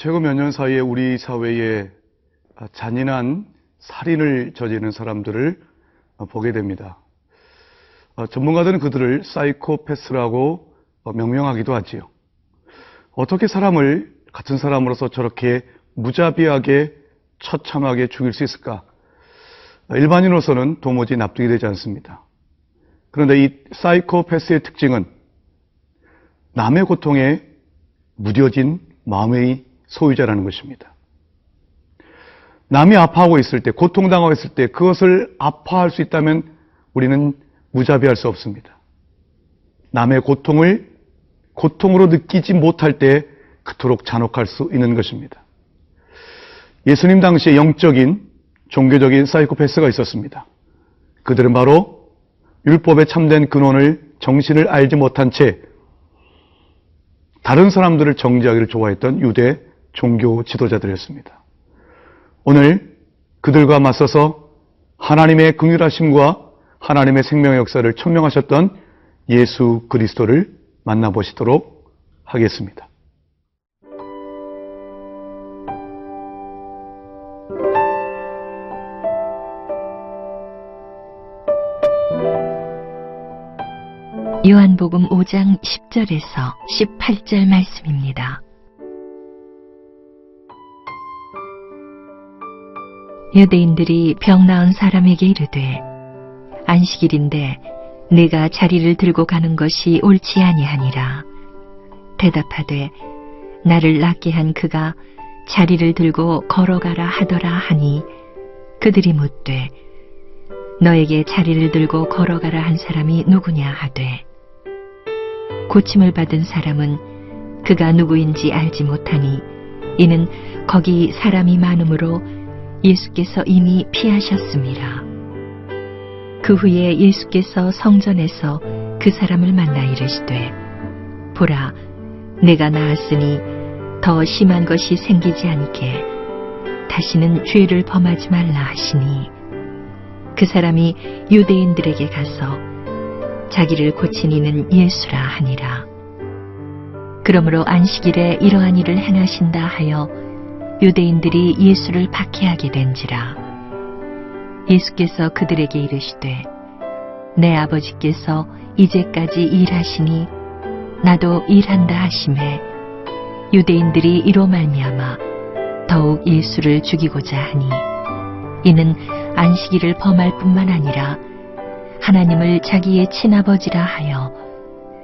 최근 몇 년 사이에 우리 사회에 잔인한 살인을 저지르는 사람들을 보게 됩니다. 전문가들은 그들을 사이코패스라고 명명하기도 하지요. 어떻게 사람을 같은 사람으로서 저렇게 무자비하게 처참하게 죽일 수 있을까? 일반인으로서는 도무지 납득이 되지 않습니다. 그런데 이 사이코패스의 특징은 남의 고통에 무뎌진 마음의 소유자라는 것입니다. 남이 아파하고 있을 때, 고통당하고 있을 때 그것을 아파할 수 있다면 우리는 무자비할 수 없습니다. 남의 고통을 고통으로 느끼지 못할 때 그토록 잔혹할 수 있는 것입니다. 예수님 당시에 영적인, 종교적인 사이코패스가 있었습니다. 그들은 바로 율법의 참된 근원을, 정신을 알지 못한 채 다른 사람들을 정죄하기를 좋아했던 유대 종교 지도자들이었습니다. 오늘 그들과 맞서서 하나님의 긍휼하심과 하나님의 생명의 역사를 천명하셨던 예수 그리스도를 만나보시도록 하겠습니다. 요한복음 5장 10절에서 18절 말씀입니다. 유대인들이 병 나은 사람에게 이르되 안식일인데 네가 자리를 들고 가는 것이 옳지 아니하니라. 대답하되 나를 낫게 한 그가 자리를 들고 걸어가라 하더라 하니 그들이 묻되 너에게 자리를 들고 걸어가라 한 사람이 누구냐 하되 고침을 받은 사람은 그가 누구인지 알지 못하니 이는 거기 사람이 많으므로 예수께서 이미 피하셨습니다. 그 후에 예수께서 성전에서 그 사람을 만나 이르시되 보라 내가 나았으니 더 심한 것이 생기지 않게 다시는 죄를 범하지 말라 하시니 그 사람이 유대인들에게 가서 자기를 고친 이는 예수라 하니라. 그러므로 안식일에 이러한 일을 행하신다 하여 유대인들이 예수를 박해하게 된지라. 예수께서 그들에게 이르시되 내 아버지께서 이제까지 일하시니 나도 일한다 하시매 유대인들이 이로 말미암아 더욱 예수를 죽이고자 하니 이는 안식일을 범할 뿐만 아니라 하나님을 자기의 친아버지라 하여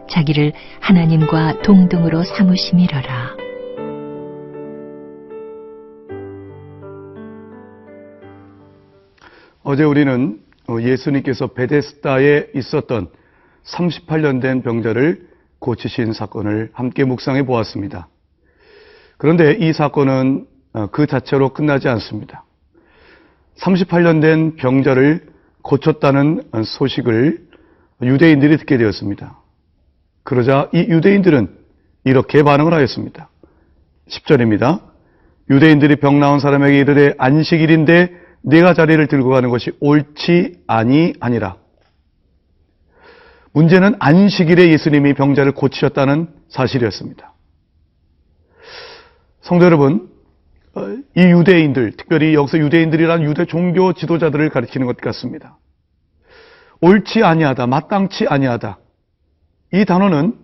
자기를 하나님과 동등으로 삼으심이러라. 어제 우리는 예수님께서 베데스다에 있었던 38년 된 병자를 고치신 사건을 함께 묵상해 보았습니다. 그런데 이 사건은 그 자체로 끝나지 않습니다. 38년 된 병자를 고쳤다는 소식을 유대인들이 듣게 되었습니다. 그러자 이 유대인들은 이렇게 반응을 하였습니다. 10절입니다. 유대인들이 병 나은 사람에게 이르되 안식일인데 네가 자리를 들고 가는 것이 옳지 아니하니라. 문제는 안식일에 예수님이 병자를 고치셨다는 사실이었습니다. 성도 여러분, 이 유대인들, 특별히 여기서 유대인들이란 유대 종교 지도자들을 가리키는 것 같습니다. 옳지 아니하다, 마땅치 아니하다. 이 단어는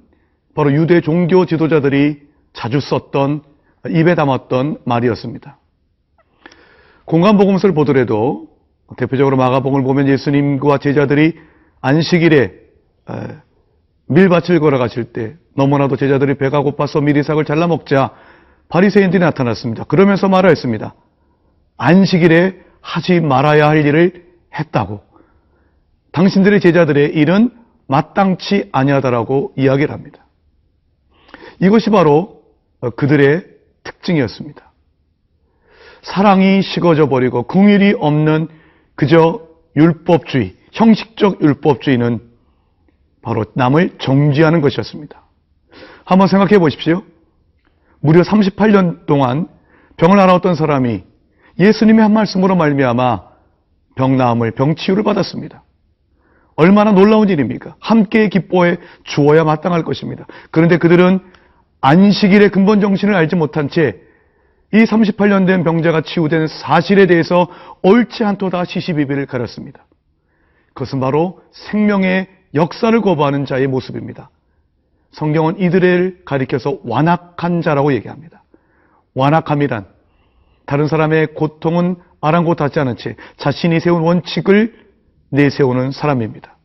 바로 유대 종교 지도자들이 자주 썼던, 입에 담았던 말이었습니다. 공간복음서를 보더라도 대표적으로 마가복음을 보면 예수님과 제자들이 안식일에 밀밭을 걸어가실 때 너무나도 제자들이 배가 고파서 미리삭을 잘라 먹자 바리새인들이 나타났습니다. 그러면서 말하였습니다. 안식일에 하지 말아야 할 일을 했다고. 당신들의 제자들의 일은 마땅치 아니하다라고 이야기를 합니다. 이것이 바로 그들의 특징이었습니다. 사랑이 식어져 버리고 긍휼이 없는 그저 율법주의, 형식적 율법주의는 바로 남을 정죄하는 것이었습니다. 한번 생각해 보십시오. 무려 38년 동안 병을 앓아왔던 사람이 예수님의 한 말씀으로 말미암아 병 나음을, 병 치유를 받았습니다. 얼마나 놀라운 일입니까? 함께 기뻐해 주어야 마땅할 것입니다. 그런데 그들은 안식일의 근본 정신을 알지 못한 채 이 38년 된 병자가 치유된 사실에 대해서 옳지 않도다 시시비비를 가렸습니다. 그것은 바로 생명의 역사를 거부하는 자의 모습입니다. 성경은 이들을 가리켜서 완악한 자라고 얘기합니다. 완악함이란 다른 사람의 고통은 아랑곳하지 않은 채 자신이 세운 원칙을 내세우는 사람입니다.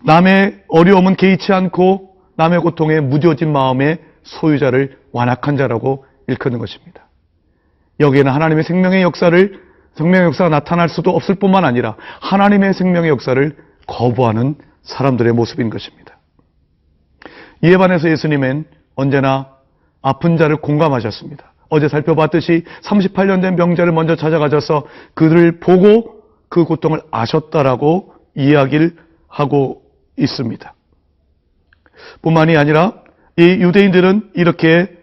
남의 어려움은 개의치 않고 남의 고통에 무뎌진 마음의 소유자를 완악한 자라고 일컫는 것입니다. 여기에는 하나님의 생명의 역사가 나타날 수도 없을 뿐만 아니라 하나님의 생명의 역사를 거부하는 사람들의 모습인 것입니다. 이에 반해서 예수님은 언제나 아픈 자를 공감하셨습니다. 어제 살펴봤듯이 38년 된 병자를 먼저 찾아가셔서 그들을 보고 그 고통을 아셨다라고 이야기를 하고 있습니다. 뿐만이 아니라 이 유대인들은 이렇게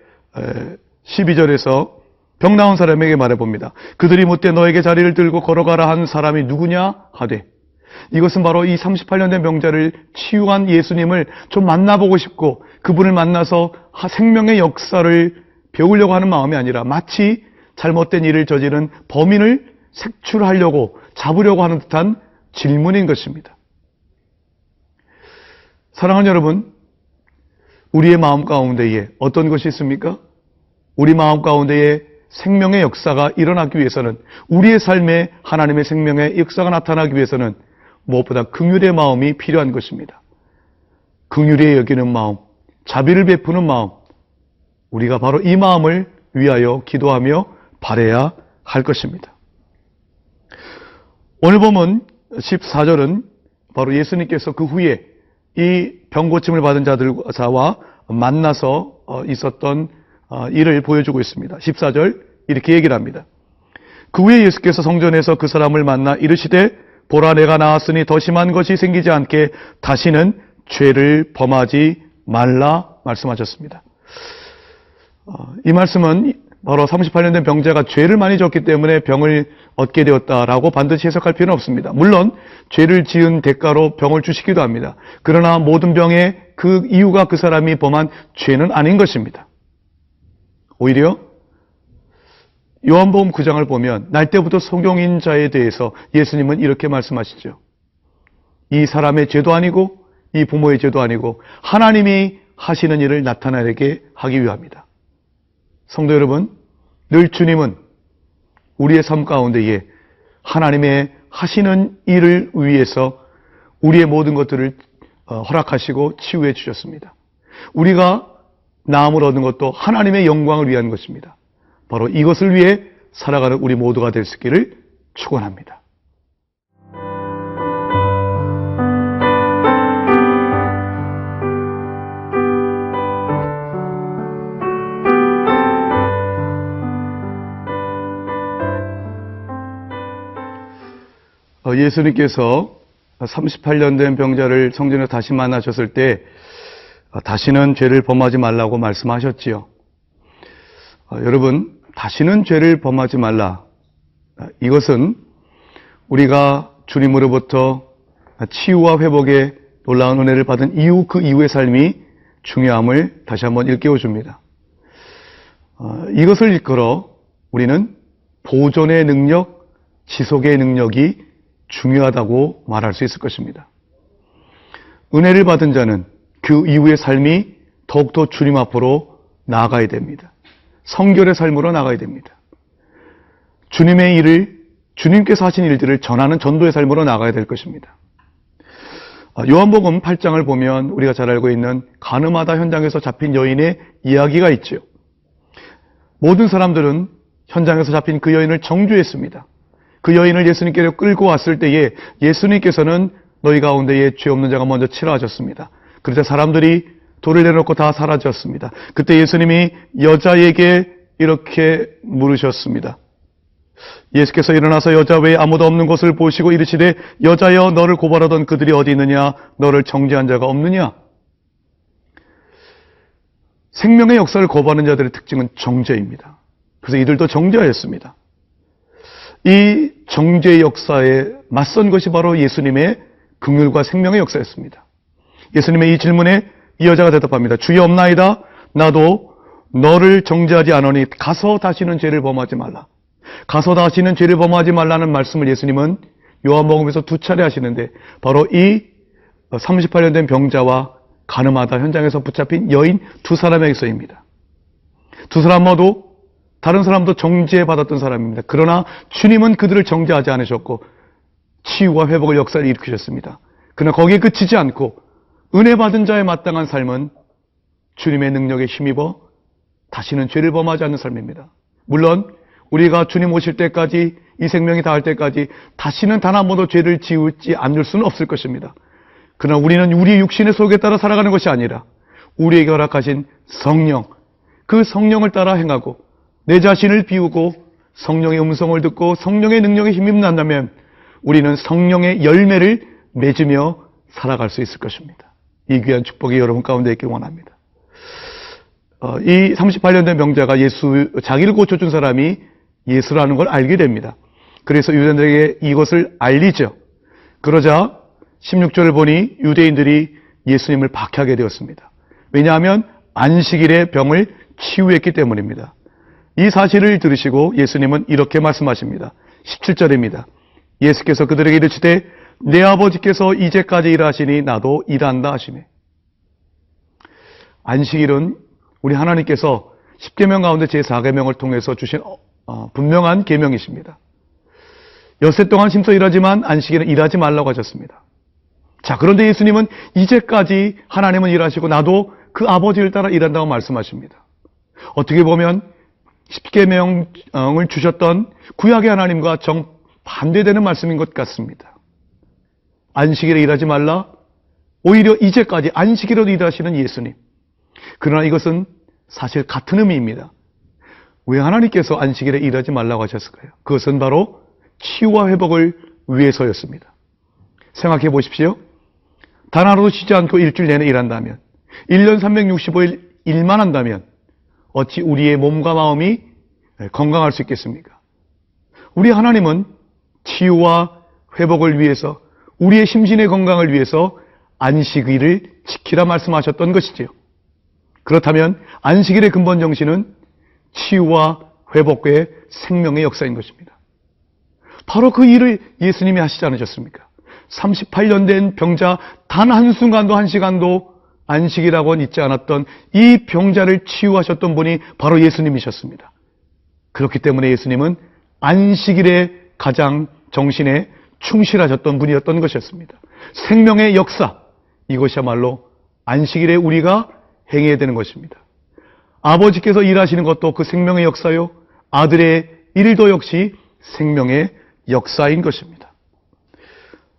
12절에서 병 나은 사람에게 말해봅니다. 그들이 묻되 너에게 자리를 들고 걸어가라 한 사람이 누구냐 하되, 이것은 바로 이 38년 된 병자를 치유한 예수님을 좀 만나보고 싶고 그분을 만나서 생명의 역사를 배우려고 하는 마음이 아니라 마치 잘못된 일을 저지른 범인을 색출하려고 잡으려고 하는 듯한 질문인 것입니다. 사랑하는 여러분, 우리의 마음 가운데에 어떤 것이 있습니까? 우리 마음 가운데에 생명의 역사가 일어나기 위해서는, 우리의 삶에 하나님의 생명의 역사가 나타나기 위해서는 무엇보다 긍휼의 마음이 필요한 것입니다. 긍휼히 여기는 마음, 자비를 베푸는 마음, 우리가 바로 이 마음을 위하여 기도하며 바라야 할 것입니다. 오늘 본문 14절은 바로 예수님께서 그 후에 이 병고침을 받은 자와 만나서 있었던 일을 보여주고 있습니다. 14절 이렇게 얘기를 합니다. 그 후에 예수께서 성전에서 그 사람을 만나 이르시되 보라 내가 나았으니 더 심한 것이 생기지 않게 다시는 죄를 범하지 말라 말씀하셨습니다. 이 말씀은 바로 38년 된 병자가 죄를 많이 졌기 때문에 병을 얻게 되었다라고 반드시 해석할 필요는 없습니다. 물론 죄를 지은 대가로 병을 주시기도 합니다. 그러나 모든 병의 그 이유가 그 사람이 범한 죄는 아닌 것입니다. 오히려 요한복음 9장을 보면 날 때부터 소경인 자에 대해서 예수님은 이렇게 말씀하시죠. 이 사람의 죄도 아니고 이 부모의 죄도 아니고 하나님이 하시는 일을 나타나게 하기 위함이다. 성도 여러분, 늘 주님은 우리의 삶 가운데에 하나님의 하시는 일을 위해서 우리의 모든 것들을 허락하시고 치유해 주셨습니다. 우리가 나음을 얻는 것도 하나님의 영광을 위한 것입니다. 바로 이것을 위해 살아가는 우리 모두가 될 수 있기를 축원합니다. 예수님께서 38년 된 병자를 성전에 다시 만나셨을 때 다시는 죄를 범하지 말라고 말씀하셨지요. 여러분, 다시는 죄를 범하지 말라. 이것은 우리가 주님으로부터 치유와 회복의 놀라운 은혜를 받은 이후 그 이후의 삶이 중요함을 다시 한번 일깨워 줍니다. 이것을 이끌어 우리는 보존의 능력, 지속의 능력이 중요하다고 말할 수 있을 것입니다. 은혜를 받은 자는 그 이후의 삶이 더욱더 주님 앞으로 나아가야 됩니다. 성결의 삶으로 나가야 됩니다. 주님의 일을, 주님께서 하신 일들을 전하는 전도의 삶으로 나가야 될 것입니다. 요한복음 8장을 보면 우리가 잘 알고 있는 가늠하다 현장에서 잡힌 여인의 이야기가 있죠. 모든 사람들은 현장에서 잡힌 그 여인을 정죄했습니다. 그 여인을 예수님께로 끌고 왔을 때에 예수님께서는 너희 가운데에 죄 없는 자가 먼저 치라 하셨습니다. 그러자 사람들이 돌을 내놓고 다 사라졌습니다. 그때 예수님이 여자에게 이렇게 물으셨습니다. 예수께서 일어나서 여자 외에 아무도 없는 곳을 보시고 이르시되 여자여 너를 고발하던 그들이 어디 있느냐? 너를 정죄한 자가 없느냐? 생명의 역사를 거부하는 자들의 특징은 정죄입니다. 그래서 이들도 정죄하였습니다. 이 정죄의 역사에 맞선 것이 바로 예수님의 긍휼과 생명의 역사였습니다. 예수님의 이 질문에 이 여자가 대답합니다. 주여 없나이다. 나도 너를 정죄하지 않으니 가서 다시는 죄를 범하지 말라. 가서 다시는 죄를 범하지 말라는 말씀을 예수님은 요한복음에서 2차례 하시는데 바로 이 38년 된 병자와 가늠하다 현장에서 붙잡힌 여인 두 사람에게서입니다. 두 사람 모두 다른 사람도 정죄받았던 사람입니다. 그러나 주님은 그들을 정죄하지 않으셨고 치유와 회복의 역사를 일으키셨습니다. 그러나 거기에 그치지 않고 은혜 받은 자의 마땅한 삶은 주님의 능력에 힘입어 다시는 죄를 범하지 않는 삶입니다. 물론 우리가 주님 오실 때까지 이 생명이 닿을 때까지 다시는 단 한 번도 죄를 지우지 않을 수는 없을 것입니다. 그러나 우리는 우리 육신의 속에 따라 살아가는 것이 아니라 우리에게 허락하신 성령, 그 성령을 따라 행하고 내 자신을 비우고 성령의 음성을 듣고 성령의 능력에 힘입는다면 우리는 성령의 열매를 맺으며 살아갈 수 있을 것입니다. 이 귀한 축복이 여러분 가운데 있길 원합니다. 이 38년 된 병자가 자기를 고쳐준 사람이 예수라는 걸 알게 됩니다. 그래서 유대인들에게 이것을 알리죠. 그러자 16절을 보니 유대인들이 예수님을 박해하게 되었습니다. 왜냐하면 안식일에 병을 치유했기 때문입니다. 이 사실을 들으시고 예수님은 이렇게 말씀하십니다. 17절입니다. 예수께서 그들에게 이르시되 내 아버지께서 이제까지 일하시니 나도 일한다 하시매. 안식일은 우리 하나님께서 10계명 가운데 제4계명을 통해서 주신 분명한 계명이십니다. 엿새 동안 심서 일하지만 안식일은 일하지 말라고 하셨습니다. 자, 그런데 예수님은 이제까지 하나님은 일하시고 나도 그 아버지를 따라 일한다고 말씀하십니다. 어떻게 보면 10계명을 주셨던 구약의 하나님과 정반대되는 말씀인 것 같습니다. 안식일에 일하지 말라? 오히려 이제까지 안식일에도 일하시는 예수님. 그러나 이것은 사실 같은 의미입니다. 왜 하나님께서 안식일에 일하지 말라고 하셨을까요? 그것은 바로 치유와 회복을 위해서였습니다. 생각해 보십시오. 단 하루도 쉬지 않고 일주일 내내 일한다면, 1년 365일 일만 한다면 어찌 우리의 몸과 마음이 건강할 수 있겠습니까? 우리 하나님은 치유와 회복을 위해서, 우리의 심신의 건강을 위해서 안식일을 지키라 말씀하셨던 것이지요. 그렇다면 안식일의 근본 정신은 치유와 회복의 생명의 역사인 것입니다. 바로 그 일을 예수님이 하시지 않으셨습니까? 38년 된 병자 단 한순간도 한 시간도 안식이라고는 잊지 않았던 이 병자를 치유하셨던 분이 바로 예수님이셨습니다. 그렇기 때문에 예수님은 안식일의 가장 정신에 충실하셨던 분이었던 것이었습니다. 생명의 역사, 이것이야말로 안식일에 우리가 행해야 되는 것입니다. 아버지께서 일하시는 것도 그 생명의 역사요, 아들의 일도 역시 생명의 역사인 것입니다.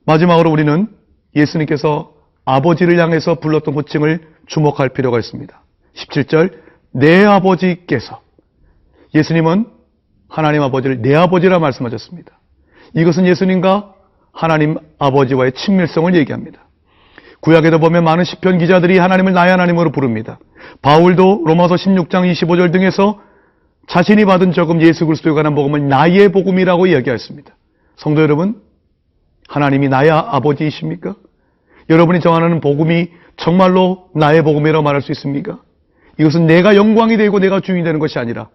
마지막으로 우리는 예수님께서 아버지를 향해서 불렀던 호칭을 주목할 필요가 있습니다. 17절, 내 아버지께서. 예수님은 하나님 아버지를 내 아버지라 말씀하셨습니다. 이것은 예수님과 하나님 아버지와의 친밀성을 얘기합니다. 구약에도 보면 많은 시편 기자들이 하나님을 나의 하나님으로 부릅니다. 바울도 로마서 16장 25절 등에서 자신이 받은 적금 예수 그리스도에 관한 복음을 나의 복음이라고 이야기하였습니다. 성도 여러분, 하나님이 나의 아버지이십니까? 여러분이 정하는 복음이 정말로 나의 복음이라고 말할 수 있습니까? 이것은 내가 영광이 되고 내가 주인이 되는 것이 아니라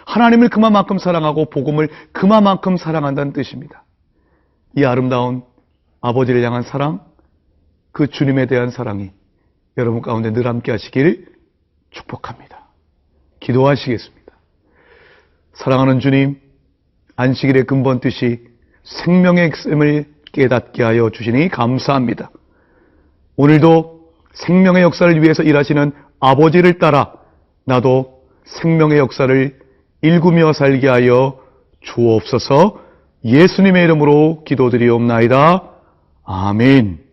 하나님을 그만큼 사랑하고 복음을 그만큼 사랑한다는 뜻입니다. 이 아름다운 아버지를 향한 사랑, 그 주님에 대한 사랑이 여러분 가운데 늘 함께 하시길 축복합니다. 기도하시겠습니다. 사랑하는 주님, 안식일의 근본 뜻이 생명의 셈을 깨닫게 하여 주시니 감사합니다. 오늘도 생명의 역사를 위해서 일하시는 아버지를 따라 나도 생명의 역사를 일구며 살게 하여 주옵소서. 예수님의 이름으로 기도드리옵나이다. 아멘.